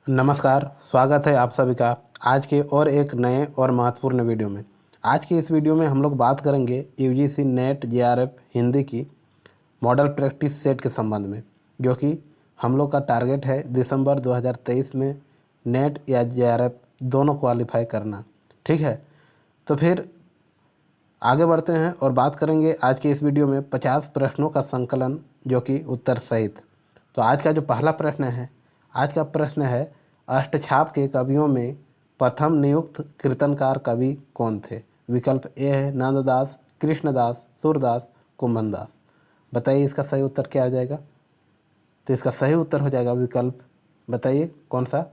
नमस्कार, स्वागत है आप सभी का आज के और एक नए और महत्वपूर्ण वीडियो में। आज की इस वीडियो में हम लोग बात करेंगे यूजीसी नेट जेआरएफ हिंदी की मॉडल प्रैक्टिस सेट के संबंध में, जो कि हम लोग का टारगेट है दिसंबर 2023 में नेट या जेआरएफ दोनों क्वालिफाई करना। ठीक है, तो फिर आगे बढ़ते हैं और बात करेंगे आज के इस वीडियो में 50 प्रश्नों का संकलन, जो कि उत्तर सहित। तो आज का जो पहला प्रश्न है, आज का प्रश्न है अष्टछाप के कवियों में प्रथम नियुक्त कीर्तनकार कवि कौन थे? विकल्प ए है नंददास, कृष्णदास, सूरदास, कुंभनदास। बताइए इसका सही उत्तर क्या हो जाएगा? तो इसका सही उत्तर हो जाएगा विकल्प, बताइए कौन सा?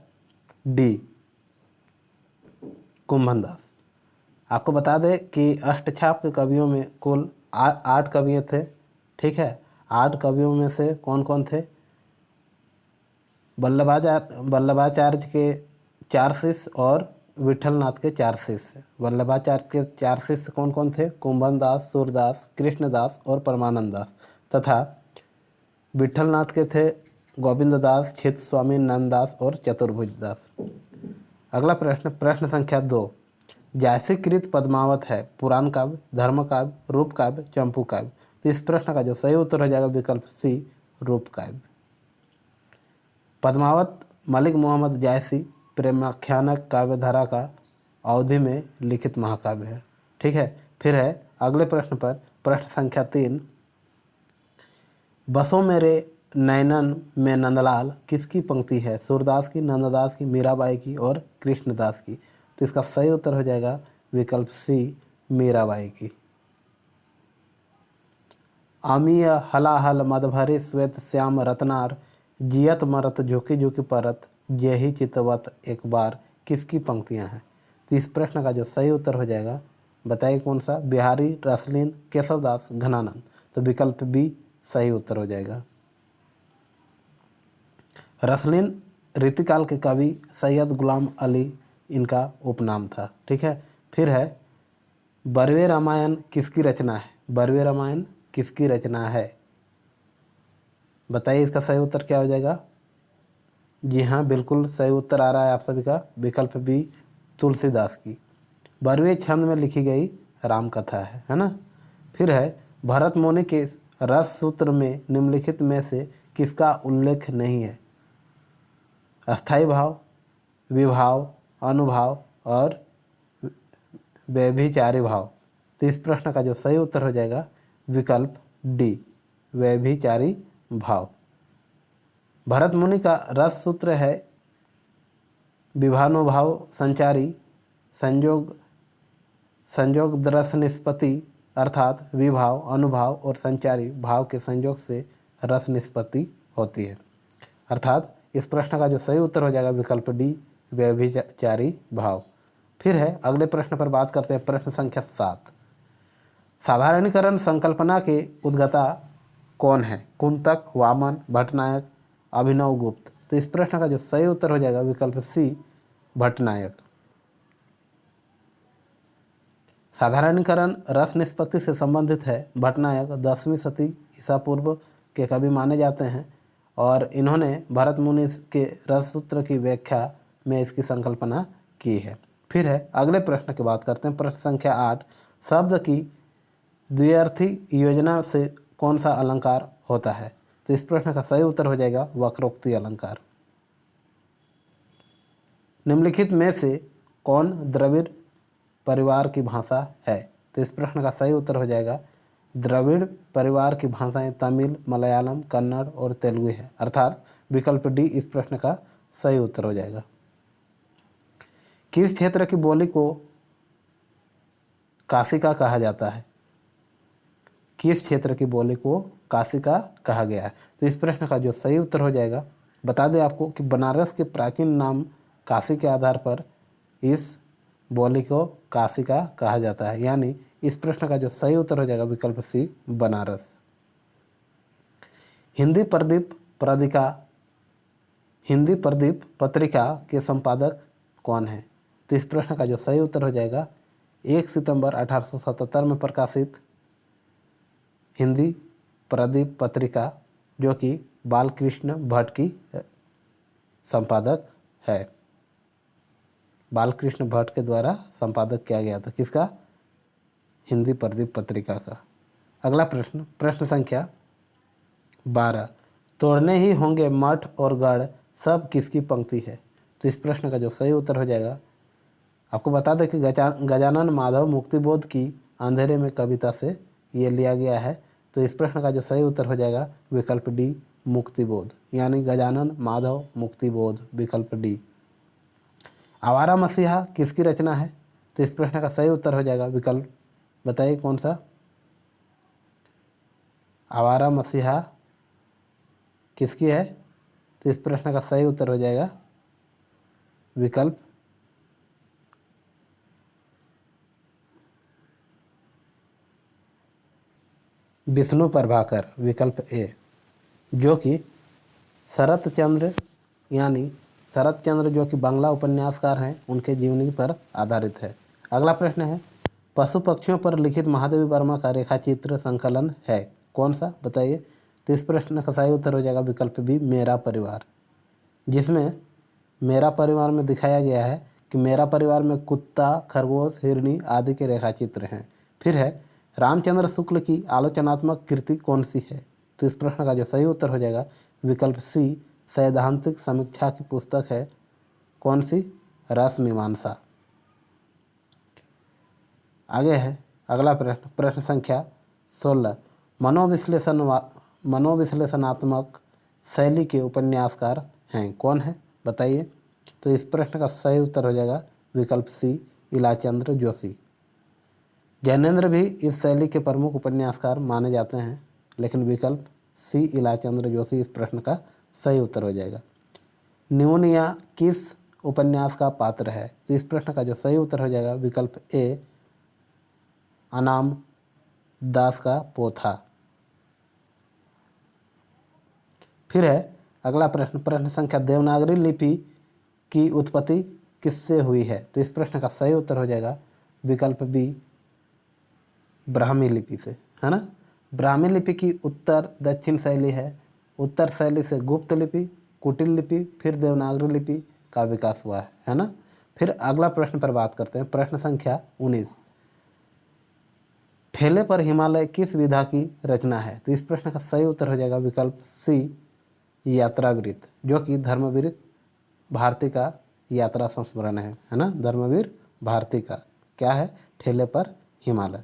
डी, कुंभनदास। आपको बता दें कि अष्टछाप के कवियों में कुल 8 कवि थे। ठीक है, 8 कवियों में से कौन कौन थे? वल्लभाचार्य के 4 शिष्य और विठलनाथ के 4 शिष्य। वल्लभाचार्य के 4 शिष्य कौन कौन थे? कुंभनदास, सूरदास, कृष्णदास और परमानंद दास। तथा विठलनाथ के थे गोविंददास, छित स्वामी, नंददास और चतुर्भुज दास। अगला प्रश्न, प्रश्न संख्या 2। जायसीकृत पद्मावत है पुराण काव्य, धर्म काव्य, रूप काव्य, चंपू काव्य। तो इस प्रश्न का जो सही उत्तर हो जाएगा विकल्प सी, रूप काव्य। पद्मावत मलिक मोहम्मद जायसी प्रेमाख्यानक काव्यधारा का अवधि में लिखित महाकाव्य है। ठीक है, फिर है अगले प्रश्न पर, प्रश्न संख्या 3। बसो मेरे नैनन में नंदलाल किसकी पंक्ति है? सूरदास की, नंददास की, मीराबाई की और कृष्णदास की। तो इसका सही उत्तर हो जाएगा विकल्प सी, मीराबाई की। अमीय हलाहल मदभरे श्वेत श्याम रत्नार, जियत मरत झुकी झुकी परत, जेहि चितवत एक बार किसकी पंक्तियां हैं? तो इस प्रश्न का जो सही उत्तर हो जाएगा, बताइए कौन सा? बिहारी, रसलीन, केशवदास, घनानंद। तो विकल्प बी सही उत्तर हो जाएगा। रसलीन रीतिकाल के कवि सैयद गुलाम अली इनका उपनाम था। ठीक है, फिर है बरवे रामायण किसकी रचना है? बरवे रामायण किसकी रचना है? बताइए इसका सही उत्तर क्या हो जाएगा? जी हाँ, बिल्कुल सही उत्तर आ रहा है आप सभी का, विकल्प बी, तुलसीदास की। 12वें छंद में लिखी गई राम कथा है ना। फिर है भरत मुनि के रस सूत्र में निम्नलिखित में से किसका उल्लेख नहीं है? अस्थाई भाव, विभाव, अनुभाव और व्यभिचारी भाव। तो इस प्रश्न का जो सही उत्तर हो जाएगा विकल्प डी, व्यभिचारी भाव। भरत मुनि का रस सूत्र है विभानुभाव संचारी, संयोग दरस निष्पत्ति, अर्थात विभाव, अनुभाव और संचारी भाव के संयोग से रस निष्पत्ति होती है। अर्थात इस प्रश्न का जो सही उत्तर हो जाएगा विकल्प डी, व्यभिचारी भाव। फिर है अगले प्रश्न पर बात करते हैं, प्रश्न संख्या 7। साधारणीकरण संकल्पना के उद्गता कौन है? कुंतक, वामन, भट्टनायक, अभिनव गुप्त। तो इस प्रश्न का जो सही उत्तर हो जाएगा विकल्प सी, भट्टनायक। साधारणीकरण रस निष्पत्ति से संबंधित है। भट्टनायक 10वीं शती ईसा पूर्व के कवि माने जाते हैं और इन्होंने भरत मुनि के रस सूत्र की व्याख्या में इसकी संकल्पना की है। फिर है अगले प्रश्न की बात करते हैं, प्रश्न संख्या 8। शब्द की द्व्यर्थी योजना से कौन सा अलंकार होता है? तो इस प्रश्न का सही उत्तर हो जाएगा वक्रोक्ति अलंकार। निम्नलिखित में से कौन द्रविड़ परिवार की भाषा है? तो इस प्रश्न का सही उत्तर हो जाएगा द्रविड़ परिवार की भाषाएं तमिल, मलयालम, कन्नड़ और तेलुगु है। अर्थात विकल्प डी इस प्रश्न का सही उत्तर हो जाएगा। किस क्षेत्र की बोली को काशिका कहा जाता है? किस क्षेत्र की बोली को काशिका कहा गया है? तो इस प्रश्न का जो सही उत्तर हो जाएगा, बता दें आपको कि बनारस के प्राचीन नाम काशी के आधार पर इस बोली को काशिका कहा जाता है। यानी इस प्रश्न का जो सही उत्तर हो जाएगा विकल्प सी, बनारस। हिंदी प्रदीप पत्रिका के संपादक कौन है? तो इस प्रश्न का जो सही उत्तर हो जाएगा 1 सितंबर 1877 में प्रकाशित हिंदी प्रदीप पत्रिका, जो कि बालकृष्ण भट्ट की संपादक है? बालकृष्ण भट्ट के द्वारा संपादक किया गया था। किसका? हिंदी प्रदीप पत्रिका का। अगला प्रश्न, प्रश्न संख्या 12, तोड़ने ही होंगे मठ और गढ़ सब किसकी पंक्ति है? तो इस प्रश्न का जो सही उत्तर हो जाएगा, आपको बता दें कि गजानन माधव मुक्तिबोध की अंधेरे में कविता से ये लिया गया है। तो इस प्रश्न का जो सही उत्तर हो जाएगा विकल्प डी, मुक्तिबोध, यानी गजानन माधव मुक्तिबोध, विकल्प डी। आवारा मसीहा किसकी रचना है? तो इस प्रश्न का सही उत्तर हो जाएगा विकल्प, बताइए कौन सा? आवारा मसीहा किसकी है? तो इस प्रश्न का सही उत्तर हो जाएगा विकल्प विष्णु प्रभाकर, विकल्प ए, जो कि शरत चंद्र यानी शरत चंद्र जो कि बांग्ला उपन्यासकार हैं, उनके जीवनी पर आधारित है। अगला प्रश्न है, पशु पक्षियों पर लिखित महादेवी वर्मा का रेखाचित्र संकलन है, कौन सा? बताइए। तो इस प्रश्न का सही उत्तर हो जाएगा विकल्प बी, मेरा परिवार, जिसमें मेरा परिवार में दिखाया गया है कि मेरा परिवार में कुत्ता, खरगोश, हिरनी आदि के रेखाचित्र हैं। फिर है, रामचंद्र शुक्ल की आलोचनात्मक कृति कौन सी है? तो इस प्रश्न का जो सही उत्तर हो जाएगा विकल्प सी, सैद्धांतिक समीक्षा की पुस्तक है, कौन सी? रस मीमांसा। आगे है अगला प्रश्न, प्रश्न संख्या 16, मनोविश्लेषणात्मक शैली के उपन्यासकार हैं, कौन है? बताइए। तो इस प्रश्न का सही उत्तर हो जाएगा विकल्प सी, इलाचंद्र जोशी। जैनेन्द्र भी इस शैली के प्रमुख उपन्यासकार माने जाते हैं, लेकिन विकल्प सी, इलाचंद्र जोशी, इस प्रश्न का सही उत्तर हो जाएगा। न्यूनिया किस उपन्यास का पात्र है? तो इस प्रश्न का जो सही उत्तर हो जाएगा विकल्प ए, अनाम दास का पोथा। फिर है अगला प्रश्न, प्रश्न संख्या, देवनागरी लिपि की उत्पत्ति किससे हुई है? तो इस प्रश्न का सही उत्तर हो जाएगा विकल्प बी, ब्राह्मी लिपि से, है ना। ब्राह्मी लिपि की उत्तर दक्षिण शैली है। उत्तर शैली से गुप्त लिपि, कुटिल लिपि, फिर देवनागरी लिपि का विकास हुआ है ना। फिर अगला प्रश्न पर बात करते हैं, प्रश्न संख्या 19, ठेले पर हिमालय किस विधा की रचना है? तो इस प्रश्न का सही उत्तर हो जाएगा विकल्प सी, यात्रावृत्त, जो कि धर्मवीर भारती का यात्रा संस्मरण है ना। धर्मवीर भारती का क्या है? ठेले पर हिमालय।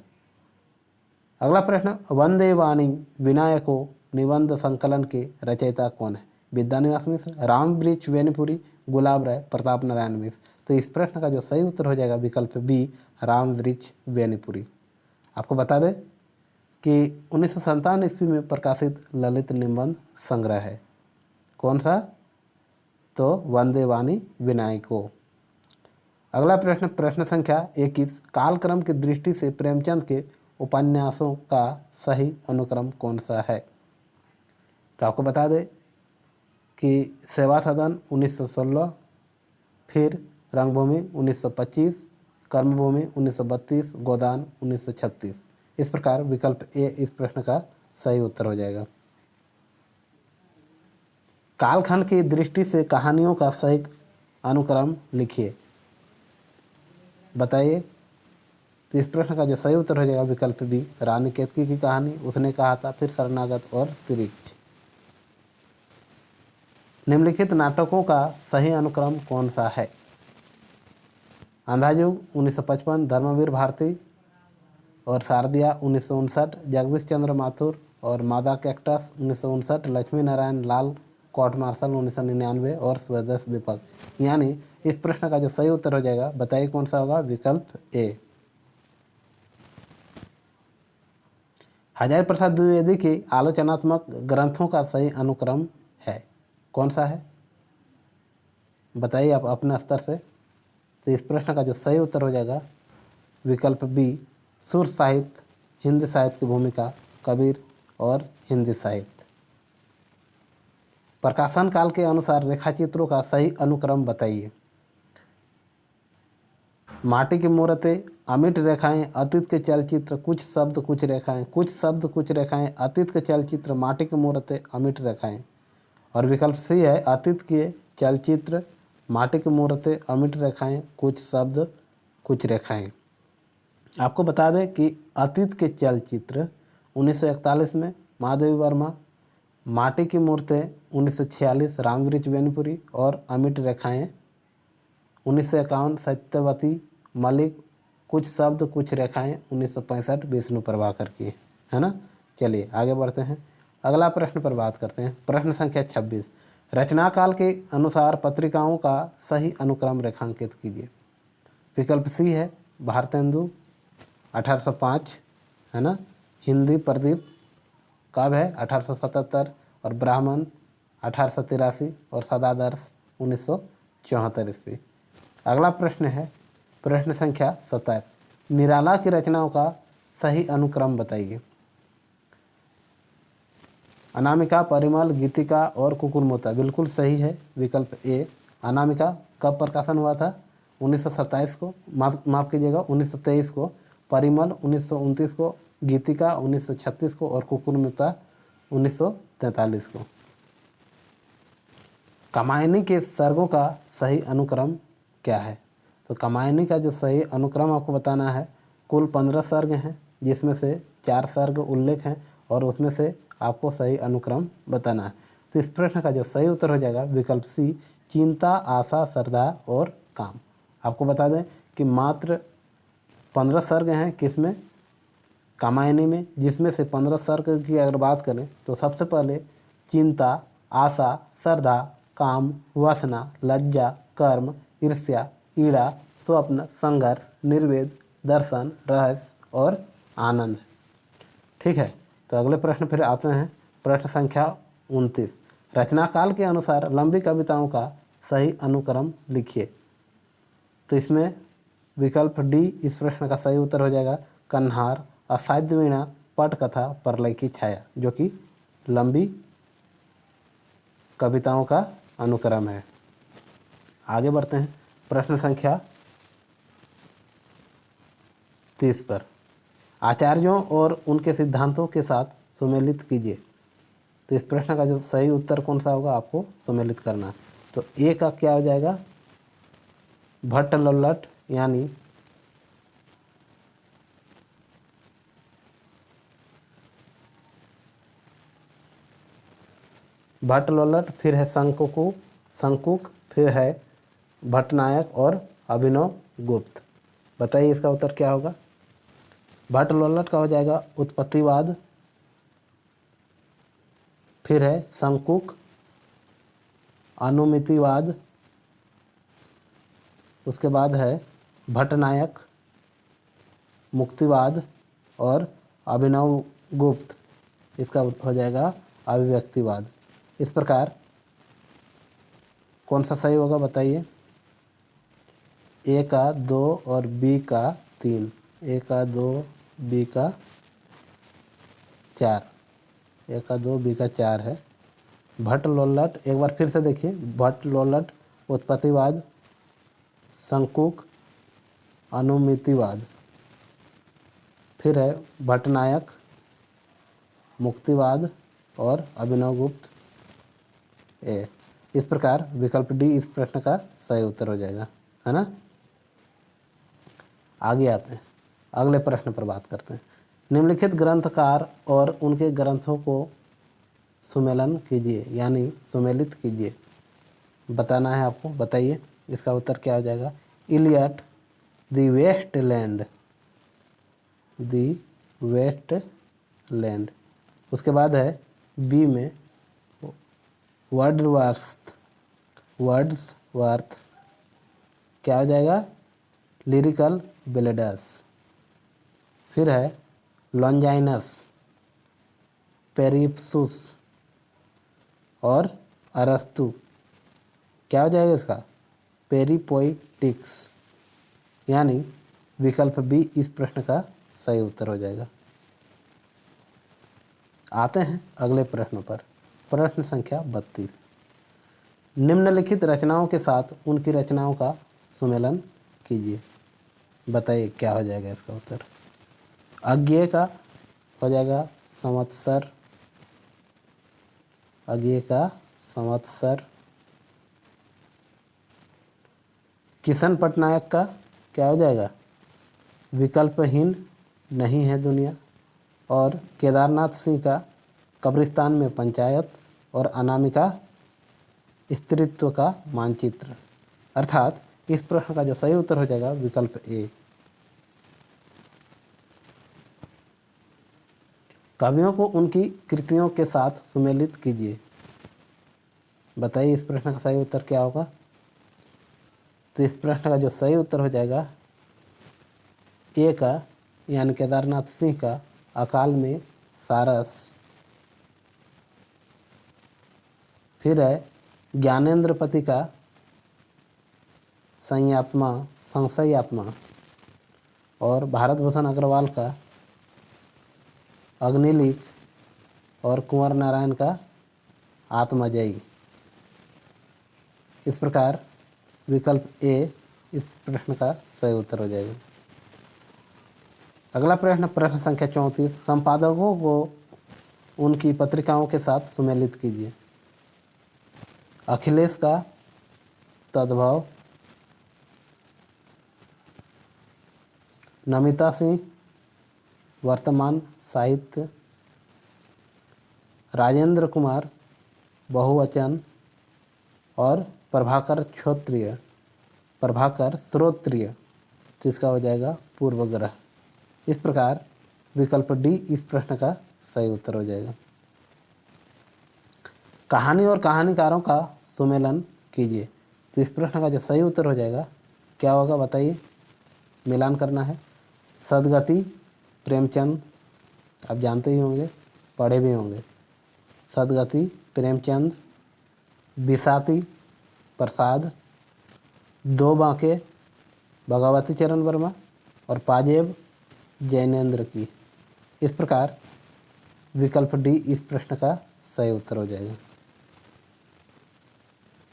अगला प्रश्न, वंदे वाणी विनायको निबंध संकलन के रचयिता कौन है? विद्यानिवास मिश्र, रामवृक्ष वेणुपुरी, गुलाब राय, प्रताप नारायण मिश्र। तो इस प्रश्न का जो सही उत्तर हो जाएगा विकल्प बी, रामवृक्ष वेणुपुरी। आपको बता दें कि 1957 ईस्वी में प्रकाशित ललित निबंध संग्रह है, कौन सा? तो वंदे वाणी विनायको। अगला प्रश्न, प्रश्न संख्या 21, कालक्रम की दृष्टि से प्रेमचंद के उपन्यासों का सही अनुक्रम कौन सा है? तो आपको बता दें कि सेवा सदन 1916, फिर रंगभूमि 1925, कर्मभूमि 1932, गोदान 1936। इस प्रकार विकल्प ए इस प्रश्न का सही उत्तर हो जाएगा। कालखंड की दृष्टि से कहानियों का सही अनुक्रम लिखिए, बताइए। तो इस प्रश्न का जो सही उत्तर हो जाएगा विकल्प बी, रानी केतकी की कहानी, उसने कहा था, फिर शरणागत और तिरिक्ष। निम्नलिखित नाटकों का सही अनुक्रम कौन सा है? अंधाजुग 1955, धर्मवीर भारती और शारदिया 1959, जगदीश चंद्र माथुर और मादा cactus 1959, Lakshmi Narayan Lal court martial 1999 और स्वदेश दीपक। यानी इस प्रश्न का जो सही उत्तर हो जाएगा, बताइए कौन सा होगा? विकल्प ए। हजारी प्रसाद द्विवेदी के आलोचनात्मक ग्रंथों का सही अनुक्रम है, कौन सा है? बताइए आप अपने स्तर से। तो इस प्रश्न का जो सही उत्तर हो जाएगा विकल्प बी, सुर साहित्य, हिंदी साहित्य की भूमिका, कबीर और हिंदी साहित्य। प्रकाशन काल के अनुसार रेखाचित्रों का सही अनुक्रम बताइए। माटी की मूर्तें, अमिट रेखाएं, अतीत के चलचित्र, कुछ शब्द कुछ रेखाएं, कुछ शब्द कुछ रेखाएं, अतीत के चलचित्र, माटी की मूर्तें, अमिट रेखाएं। और विकल्प सी है, अतीत के चलचित्र, माटी की मूर्तें, अमिट रेखाएं, कुछ शब्द, कुछ रेखाएं। आपको बता दें कि अतीत के चलचित्र 1941 में महादेवी वर्मा, माटी की मूर्तें 1946 रामवृक्ष बेनीपुरी और अमिट रेखाएं 1951 सत्यवती मलिक, कुछ शब्द कुछ रेखाएं 1965 विष्णु प्रभाकर की, है ना। चलिए आगे बढ़ते हैं, अगला प्रश्न पर बात करते हैं। प्रश्न संख्या 26, रचनाकाल के अनुसार पत्रिकाओं का सही अनुक्रम रेखांकित कीजिए। विकल्प सी है भारतेंदु 1805, है ना, हिंदी प्रदीप कब है 1877 और ब्राह्मण 1883 और सदादर्श 1974 ईस्वी। अगला प्रश्न है प्रश्न संख्या 27, निराला की रचनाओं का सही अनुक्रम बताइए। अनामिका, परिमल, गीतिका और कुकुरमुत्ता बिल्कुल सही है। विकल्प ए। अनामिका कब प्रकाशन हुआ था 1927 को, माफ़ कीजिएगा 1923 को, परिमल 1929 को, गीतिका 1936 को और कुकुरमुत्ता 1943 को। कामायनी के सर्गों का सही अनुक्रम क्या है? तो कामायनी का जो सही अनुक्रम आपको बताना है, कुल 15 सर्ग हैं जिसमें से 4 सर्ग उल्लेख हैं और उसमें से आपको सही अनुक्रम बताना है। तो इस प्रश्न का जो सही उत्तर हो जाएगा विकल्प सी, चिंता, आशा, श्रद्धा और काम। आपको बता दें कि मात्र 15 सर्ग हैं किसमें, कामायनी में, जिसमें से 15 सर्ग की अगर बात करें तो सबसे पहले चिंता, आशा, श्रद्धा, काम, वासना, लज्जा, कर्म, ईर्ष्या, ईड़ा, स्वप्न, संघर्ष, निर्वेद, दर्शन, रहस्य और आनंद। ठीक है, तो अगले प्रश्न फिर आते हैं। प्रश्न संख्या 29, रचनाकाल के अनुसार लंबी कविताओं का सही अनुक्रम लिखिए। तो इसमें विकल्प डी इस प्रश्न का सही उत्तर हो जाएगा, कन्हार, असाध्य वीणा, पटकथा, प्रलय की छाया, जो कि लंबी कविताओं का अनुक्रम है। आगे बढ़ते हैं प्रश्न संख्या 30 पर, आचार्यों और उनके सिद्धांतों के साथ सुमेलित कीजिए। तो इस प्रश्न का जो सही उत्तर कौन सा होगा आपको सुमेलित करना है। तो ए का क्या हो जाएगा, भट्ट लल्लट, यानी भट्ट लल्लट, फिर है शंकुक, फिर है भट्टनायक और अभिनव गुप्त। बताइए इसका उत्तर क्या होगा। भट्ट लल्लट का हो जाएगा उत्पत्तिवाद, फिर है शंकुक अनुमितिवाद, उसके बाद है भट्टनायक मुक्तिवाद और अभिनव गुप्त इसका हो जाएगा अभिव्यक्तिवाद। इस प्रकार कौन सा सही होगा बताइए। ए का 2 और बी का 3, ए का 2 बी का 4, ए का 2 बी का 4 है। भट्ट लोल्लट एक बार फिर से देखिए, भट्ट लोल्लट उत्पत्तिवाद, शंकुक अनुमितिवाद, फिर है भट्टनायक मुक्तिवाद और अभिनवगुप्त ए। इस प्रकार विकल्प डी इस प्रश्न का सही उत्तर हो जाएगा, है ना। आगे आते हैं, अगले प्रश्न पर बात करते हैं। निम्नलिखित ग्रंथकार और उनके ग्रंथों को सुमेलन कीजिए, यानी सुमेलित कीजिए, बताना है आपको। बताइए इसका उत्तर क्या हो जाएगा। इलियट, दी वेस्टलैंड, दी वेस्टलैंड। उसके बाद है बी में वर्ड्सवर्थ, क्या हो जाएगा, लिरिकल बेलेडस। फिर है लॉन्जाइनस, पेरिप्सूस और अरस्तु, क्या हो जाएगा इसका, पेरिपोइटिक्स, यानी विकल्प बी इस प्रश्न का सही उत्तर हो जाएगा। आते हैं अगले प्रश्न पर, प्रश्न संख्या 32, निम्नलिखित रचनाओं के साथ उनकी रचनाओं का सुमेलन कीजिए। बताइए क्या हो जाएगा इसका उत्तर। अज्ञेय का हो जाएगा संवत्सर, अज्ञेय का संवत्सर, किशन पटनायक का क्या हो जाएगा? विकल्पहीन नहीं है दुनिया। और केदारनाथ सिंह का कब्रिस्तान में पंचायत। और अनामिका स्त्रीत्व का मानचित्र। अर्थात इस प्रश्न का जो सही उत्तर हो जाएगा विकल्प ए। कवियों को उनकी कृतियों के साथ सुमेलित कीजिए। बताइए इस प्रश्न का सही उत्तर क्या होगा? तो इस प्रश्न का जो सही उत्तर हो जाएगा ए का, यानी केदारनाथ सिंह का अकाल में सारस। फिर है ज्ञानेंद्रपति का संशय आत्मा। और भारत भूषण अग्रवाल का अग्निलिख। और कुंवर नारायण का आत्मजयी। इस प्रकार विकल्प ए इस प्रश्न का सही उत्तर हो जाएगा। अगला प्रश्न, प्रश्न संख्या 34, संपादकों को उनकी पत्रिकाओं के साथ सुमेलित कीजिए। अखिलेश का तद्भव। नमिता सिंह वर्तमान साहित्य। राजेंद्र कुमार बहुवचन। और प्रभाकर श्रोत्रिय, तो इसका हो जाएगा पूर्वग्रह। इस प्रकार विकल्प डी इस प्रश्न का सही उत्तर हो जाएगा। कहानी और कहानीकारों का सुमेलन कीजिए। तो इस प्रश्न का जो सही उत्तर हो जाएगा क्या होगा बताइए? मिलान करना है। सदगति प्रेमचंद, आप जानते ही होंगे, पढ़े भी होंगे। सदगति प्रेमचंद। बिसाती प्रसाद। दो बांके भगवती चरण वर्मा। और पाजेब जैनेन्द्र की। इस प्रकार विकल्प डी इस प्रश्न का सही उत्तर हो जाएगा।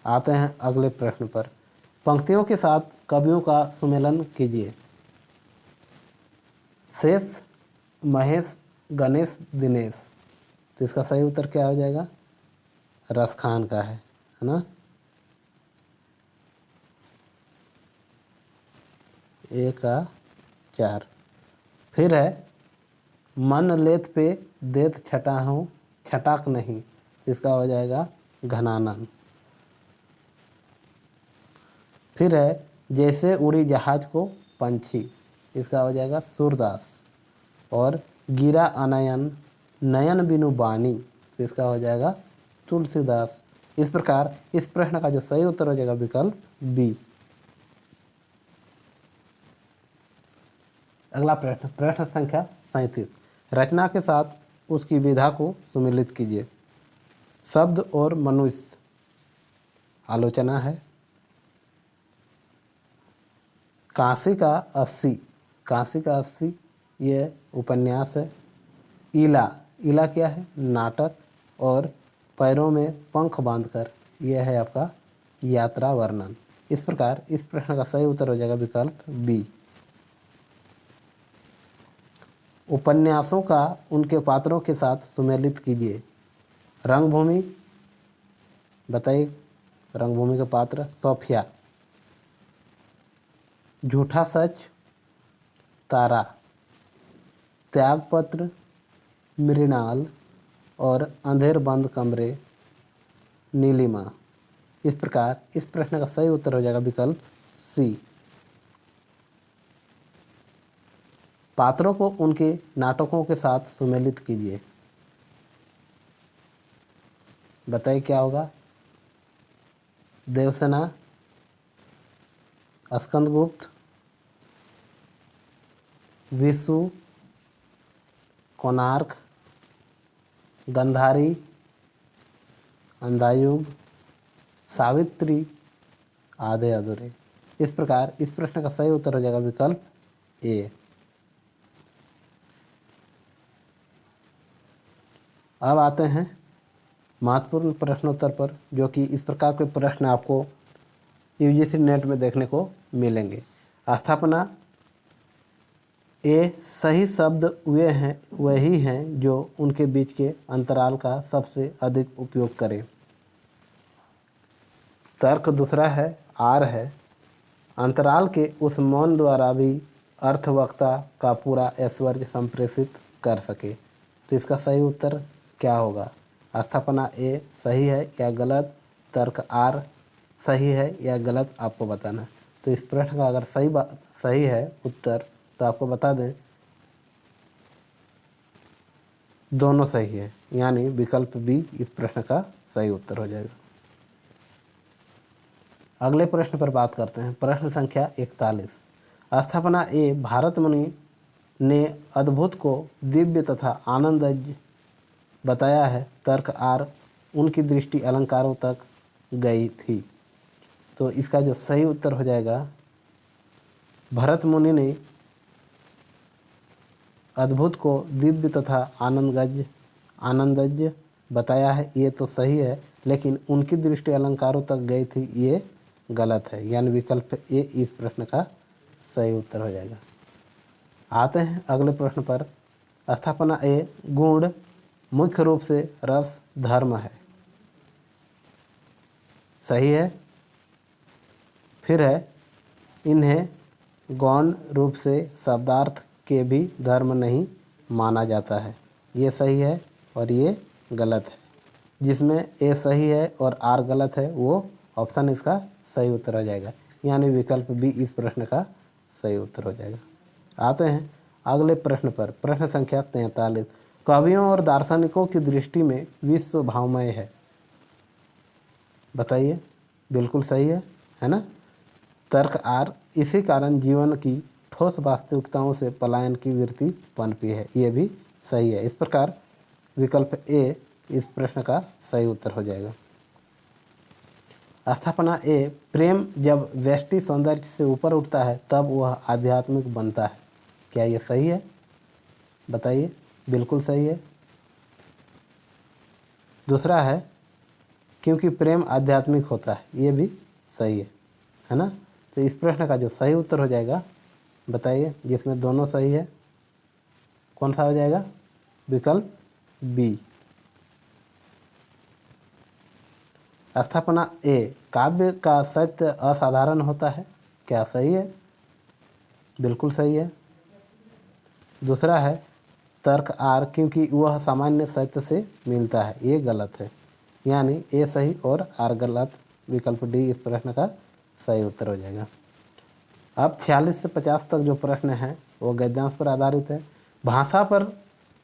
आते हैं अगले प्रश्न पर। पंक्तियों के साथ कवियों का सुमेलन कीजिए। शेष, महेश, गणेश, दिनेश, तो इसका सही उत्तर क्या हो जाएगा? रसखान का है ना? ए का 4। फिर है मन लेत पे देत छटा हूँ छटाक नहीं, इसका हो जाएगा घनानन। फिर है जैसे उड़ी जहाज को पंछी, इसका हो जाएगा सूरदास। और गिरा अनयन नयन बिनु बानी, तो इसका हो जाएगा तुलसीदास। इस प्रकार इस प्रश्न का जो सही उत्तर हो जाएगा विकल्प बी। अगला प्रश्न, प्रश्न संख्या 37, रचना के साथ उसकी विधा को सुमेलित कीजिए। शब्द और मनुष्य आलोचना है। काशी का 80, काशी का 80 ये उपन्यास है। इला क्या है? नाटक। और पैरों में पंख बांधकर, यह है आपका यात्रा वर्णन। इस प्रकार इस प्रश्न का सही उत्तर हो जाएगा विकल्प बी। उपन्यासों का उनके पात्रों के साथ सुमेलित कीजिए। रंगभूमि, बताइए रंगभूमि के पात्र। सोफिया। झूठा सच तारा। त्यागपत्र मृणाल। और अंधेर बंद कमरे नीलिमा। इस प्रकार इस प्रश्न का सही उत्तर हो जाएगा विकल्प सी। पात्रों को उनके नाटकों के साथ सुमेलित कीजिए। बताइए क्या होगा? देवसेना, स्कंदगुप्त, विशु, कोणार्क, गंधारी, अंधायुग, सावित्री, आधे अधूरे। इस प्रकार इस प्रश्न का सही उत्तर हो जाएगा विकल्प ए। अब आते हैं महत्वपूर्ण प्रश्नोत्तर पर, जो कि इस प्रकार के प्रश्न आपको यूजीसी नेट में देखने को मिलेंगे। स्थापना ए, सही शब्द वही हैं जो उनके बीच के अंतराल का सबसे अधिक उपयोग करें। तर्क दूसरा है, आर है। अंतराल के उस मौन द्वारा भी अर्थवक्ता का पूरा ऐश्वर्य संप्रेषित कर सके। तो इसका सही उत्तर क्या होगा? स्थापना ए सही है या गलत? तर्क आर सही है या गलत, आपको बताना है। तो इस प्रश्न का अगर सही है उत्तर, तो आपको बता दें दोनों सही है, यानी विकल्प बी इस प्रश्न का सही उत्तर हो जाएगा। अगले प्रश्न पर बात करते हैं। प्रश्न संख्या 41। स्थापना ए भारत मुनि ने अद्भुत को दिव्य तथा आनंदज बताया है। तर्क आर उनकी दृष्टि अलंकारों तक गई थी। तो इसका जो सही उत्तर हो जाएगा, भरत मुनि ने अद्भुत को दिव्य तथा आनंदज बताया है, ये तो सही है, लेकिन उनकी दृष्टि अलंकारों तक गई थी, ये गलत है, यानी विकल्प ए इस प्रश्न का सही उत्तर हो जाएगा। आते हैं अगले प्रश्न पर। स्थापना ए गुण मुख्य रूप से रस धर्म है, सही है। फिर है इन्हें गौण रूप से शब्दार्थ के भी धर्म नहीं माना जाता है, ये सही है और ये गलत है। जिसमें ए सही है और आर गलत है, वो ऑप्शन इसका सही उत्तर हो जाएगा, यानी विकल्प बी इस प्रश्न का सही उत्तर हो जाएगा। आते हैं अगले प्रश्न पर। प्रश्न संख्या 43। कवियों और दार्शनिकों की दृष्टि में विश्व भावमय है, बताइए। बिल्कुल सही है ना। तर्क आर इसी कारण जीवन की ठोस वास्तविकताओं से पलायन की वृत्ति पनपी है, ये भी सही है। इस प्रकार विकल्प ए इस प्रश्न का सही उत्तर हो जाएगा। स्थापना ए प्रेम जब व्यष्टि सौंदर्य से ऊपर उठता है तब वह आध्यात्मिक बनता है, क्या ये सही है? बताइए। बिल्कुल सही है। दूसरा है क्योंकि प्रेम आध्यात्मिक होता है, ये भी सही है ना। तो इस प्रश्न का जो सही उत्तर हो जाएगा, बताइए, जिसमें दोनों सही है, कौन सा हो जाएगा? विकल्प बी। स्थापना ए काव्य का सत्य असाधारण होता है, क्या सही है? बिल्कुल सही है। दूसरा है तर्क आर क्योंकि वह सामान्य सत्य से मिलता है, ये गलत है, यानी ए सही और आर गलत। विकल्प डी इस प्रश्न का सही उत्तर हो जाएगा। अब 46 से 50 तक जो प्रश्न है वो गद्यांश पर आधारित है। भाषा पर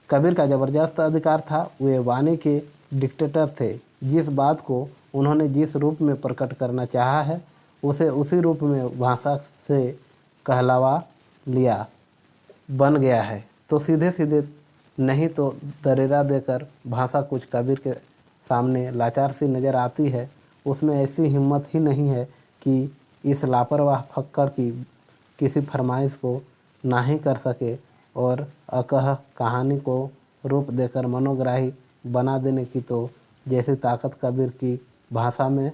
कबीर का ज़बरदस्त अधिकार था, वे वाणी के डिक्टेटर थे। जिस बात को उन्होंने जिस रूप में प्रकट करना चाहा है उसे उसी रूप में भाषा से कहलावा लिया बन गया है। तो सीधे सीधे नहीं तो दरेरा देकर भाषा कुछ कबीर के सामने लाचार सी नज़र आती है। उसमें ऐसी हिम्मत ही नहीं है कि इस लापरवाह फक्कर की किसी फरमाइश को नाही कर सके और अकह कहानी को रूप देकर मनोग्राही बना देने की तो जैसी ताकत कबीर की भाषा में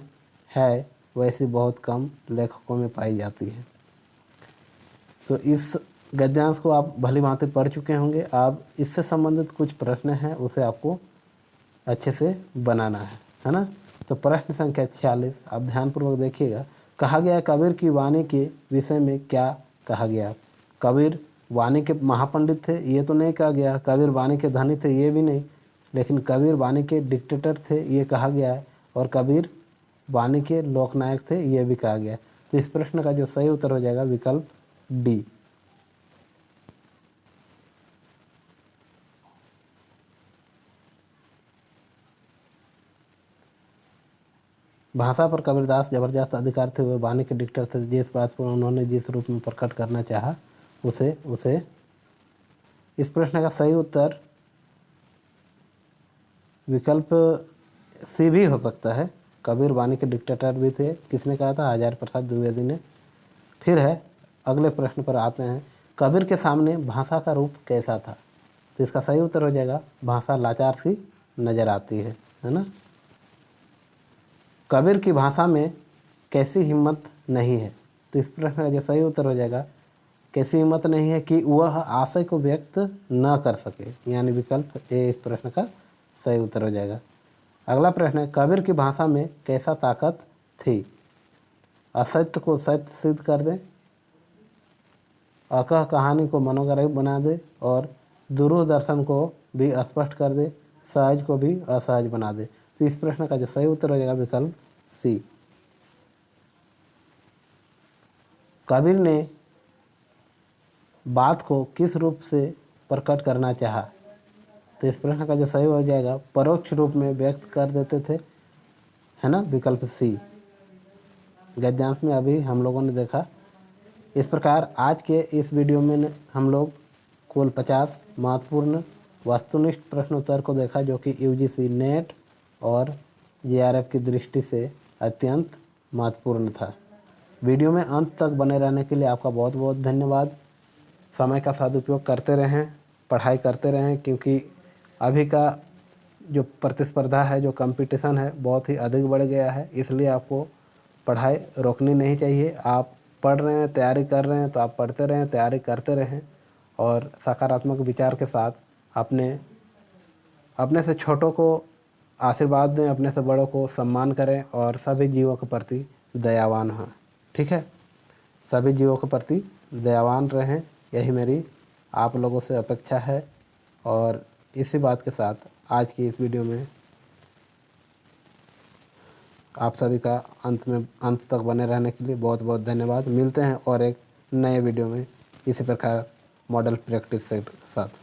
है वैसी बहुत कम लेखकों में पाई जाती है। तो इस गद्यांश को आप भली भांति पढ़ चुके होंगे। अब इससे संबंधित कुछ प्रश्न हैं, उसे आपको अच्छे से बनाना है ना। तो प्रश्न संख्या 46 आप ध्यानपूर्वक देखिएगा। कहा गया कबीर की वाणी के विषय में क्या कहा गया? कबीर वाणी के महापंडित थे, ये तो नहीं कहा गया। कबीर वाणी के धनी थे, ये भी नहीं। लेकिन कबीर वाणी के डिक्टेटर थे, ये कहा गया है। और कबीर वाणी के लोकनायक थे, ये भी कहा गया है। तो इस प्रश्न का जो सही उत्तर हो जाएगा विकल्प डी। भाषा पर कबीरदास जबरदस्त अधिकार थे, वे वाणी के डिक्टेटर थे। जिस बात पर उन्होंने जिस रूप में प्रकट करना चाहा उसे इस प्रश्न का सही उत्तर विकल्प सी भी हो सकता है। कबीर वाणी के डिक्टेटर भी थे, किसने कहा था? हजारी प्रसाद द्विवेदी ने। फिर है अगले प्रश्न पर आते हैं। कबीर के सामने भाषा का रूप कैसा था? तो इसका सही उत्तर हो जाएगा भाषा लाचार सी नज़र आती है ना। कबीर की भाषा में कैसी हिम्मत नहीं है? तो इस प्रश्न का जो सही उत्तर हो जाएगा कैसी हिम्मत नहीं है कि वह आशय को व्यक्त न कर सके, यानी विकल्प ए इस प्रश्न का सही उत्तर हो जाएगा। अगला प्रश्न है कबीर की भाषा में कैसा ताकत थी? असत्य को सत्य सिद्ध कर दे, अकह कहानी को मनोग्राही बना दे और दुरूह दर्शन को भी स्पष्ट कर दे, सहज को भी असहज बना दे। तो इस प्रश्न का जो सही उत्तर हो जाएगा विकल्प सी। कबीर ने बात को किस रूप से प्रकट करना चाहा? तो इस प्रश्न का जो सही हो जाएगा परोक्ष रूप में व्यक्त कर देते थे, है ना, विकल्प सी। गद्यांश में अभी हम लोगों ने देखा। इस प्रकार आज के इस वीडियो में हम लोग कुल 50 महत्वपूर्ण वस्तुनिष्ठ प्रश्नोत्तर को देखा, जो कि यूजीसी नेट और जेआरएफ की दृष्टि से अत्यंत महत्वपूर्ण था। वीडियो में अंत तक बने रहने के लिए आपका बहुत बहुत धन्यवाद। समय का सदुपयोग करते रहें, पढ़ाई करते रहें, क्योंकि अभी का जो प्रतिस्पर्धा है, जो कंपटीशन है, बहुत ही अधिक बढ़ गया है। इसलिए आपको पढ़ाई रोकनी नहीं चाहिए। आप पढ़ रहे हैं, तैयारी कर रहे हैं, तो आप पढ़ते रहें, तैयारी करते रहें और सकारात्मक विचार के साथ अपने से छोटों को आशीर्वाद दें, अपने से बड़ों को सम्मान करें और सभी जीवों के प्रति दयावान हों। ठीक है, सभी जीवों के प्रति दयावान रहें, यही मेरी आप लोगों से अपेक्षा है। और इसी बात के साथ आज की इस वीडियो में आप सभी का अंत तक बने रहने के लिए बहुत बहुत धन्यवाद। मिलते हैं और एक नए वीडियो में इसी प्रकार मॉडल प्रैक्टिस सेट के साथ।